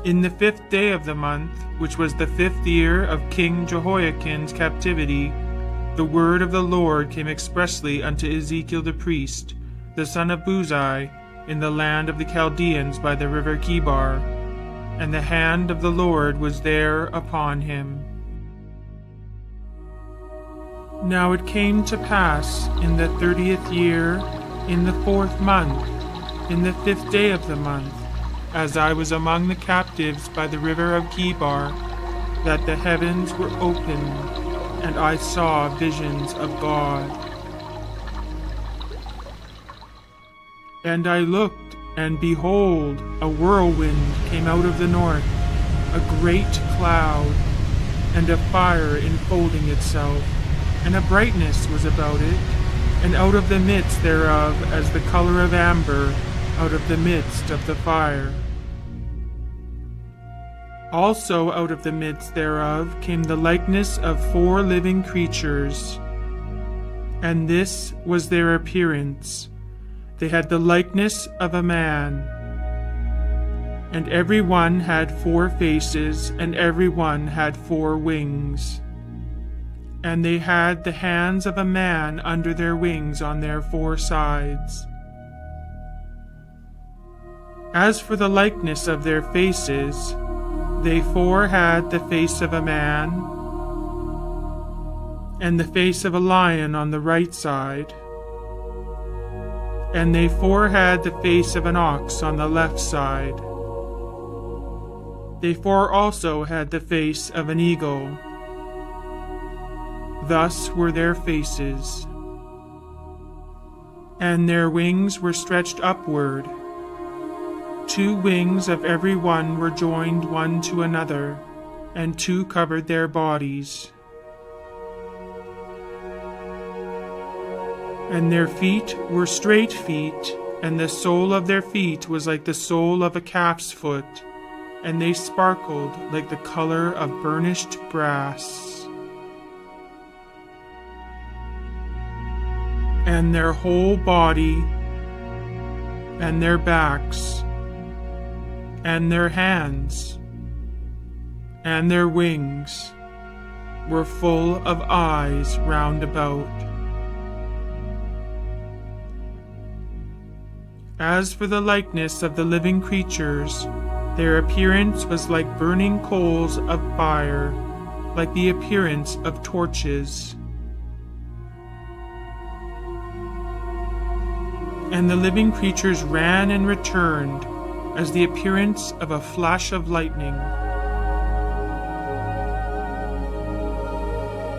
In the 5th day of the month, which was the 5th year of King Jehoiachin's captivity, the word of the Lord came expressly unto Ezekiel the priest, the son of Buzi, in the land of the Chaldeans by the river Chebar, and the hand of the Lord was there upon him. Now it came to pass in the 30th year, in the 4th month, in the 5th day of the month, as I was among the captives by the river of Chebar, that the heavens were opened, and I saw visions of God. And I looked, and behold, a whirlwind came out of the north, a great cloud, and a fire enfolding itself, and a brightness was about it, and out of the midst thereof as the color of amber, out of the midst of the fire. Also out of the midst thereof came the likeness of 4 living creatures, and this was their appearance. They had the likeness of a man, and every one had 4 faces, and every one had 4 wings. And they had the hands of a man under their wings on their 4 sides. As for the likeness of their faces, they 4 had the face of a man, and the face of a lion on the right side, and they 4 had the face of an ox on the left side. They 4 also had the face of an eagle. Thus were their faces. And their wings were stretched upward. 2 wings of every one were joined one to another, and 2 covered their bodies. And their feet were straight feet, and the sole of their feet was like the sole of a calf's foot, and they sparkled like the color of burnished brass. And their whole body, and their backs, and their hands, and their wings were full of eyes round about. As for the likeness of the living creatures, their appearance was like burning coals of fire, like the appearance of torches. And the living creatures ran and returned, as the appearance of a flash of lightning.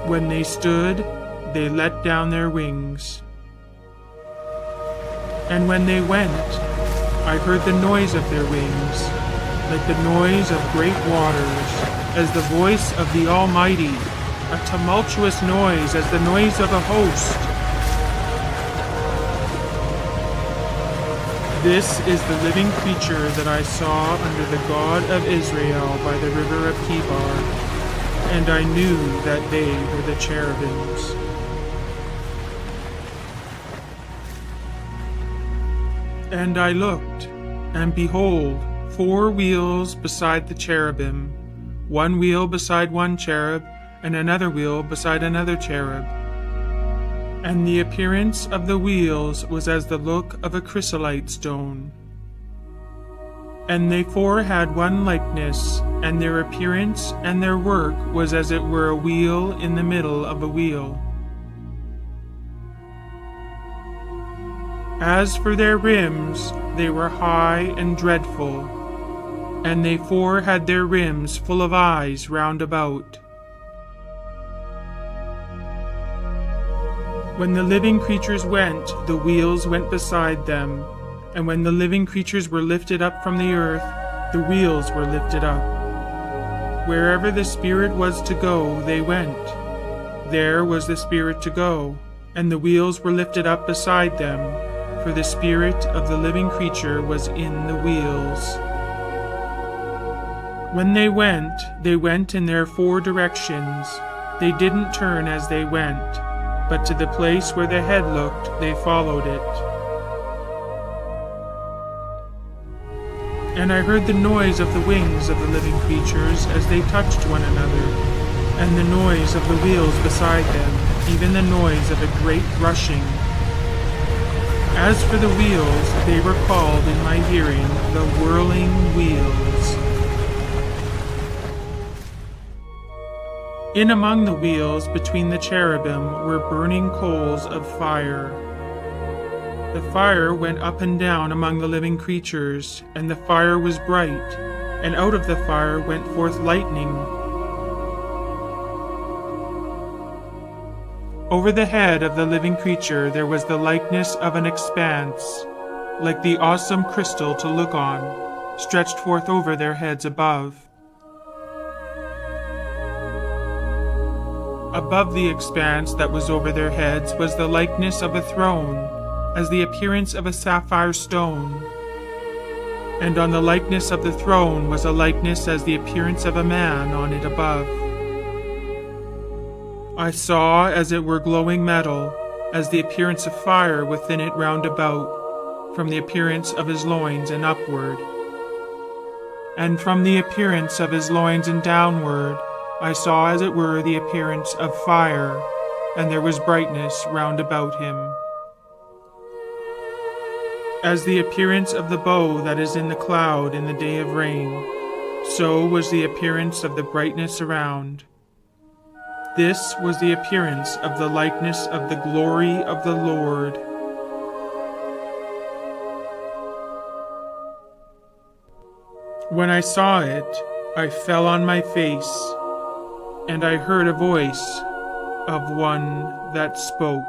When they stood, they let down their wings. And when they went, I heard the noise of their wings, like the noise of great waters, as the voice of the Almighty, a tumultuous noise as the noise of a host. This is the living creature that I saw under the God of Israel by the river of Chebar, and I knew that they were the cherubims. And I looked, and behold, 4 wheels beside the cherubim, 1 wheel beside one cherub, and another wheel beside another cherub. And the appearance of the wheels was as the look of a chrysolite stone. And they 4 had one likeness, and their appearance and their work was as it were a wheel in the middle of a wheel. As for their rims, they were high and dreadful, and they 4 had their rims full of eyes round about. When the living creatures went, the wheels went beside them, and when the living creatures were lifted up from the earth, the wheels were lifted up. Wherever the Spirit was to go, they went. There was the Spirit to go, and the wheels were lifted up beside them, for the spirit of the living creature was in the wheels. When they went in their 4 directions. They didn't turn as they went, but to the place where the head looked, they followed it. And I heard the noise of the wings of the living creatures as they touched one another, and the noise of the wheels beside them, even the noise of a great rushing. As for the wheels, they were called in my hearing the whirling wheels. In among the wheels between the cherubim were burning coals of fire. The fire went up and down among the living creatures, and the fire was bright, and out of the fire went forth lightning. Over the head of the living creature there was the likeness of an expanse, like the awesome crystal to look on, stretched forth over their heads above. Above the expanse that was over their heads was the likeness of a throne, as the appearance of a sapphire stone. And on the likeness of the throne was a likeness as the appearance of a man on it above. I saw as it were glowing metal, as the appearance of fire within it round about, from the appearance of his loins and upward. And from the appearance of his loins and downward, I saw as it were the appearance of fire, and there was brightness round about him. As the appearance of the bow that is in the cloud in the day of rain, so was the appearance of the brightness around. This was the appearance of the likeness of the glory of the Lord. When I saw it, I fell on my face, and I heard a voice of one that spoke.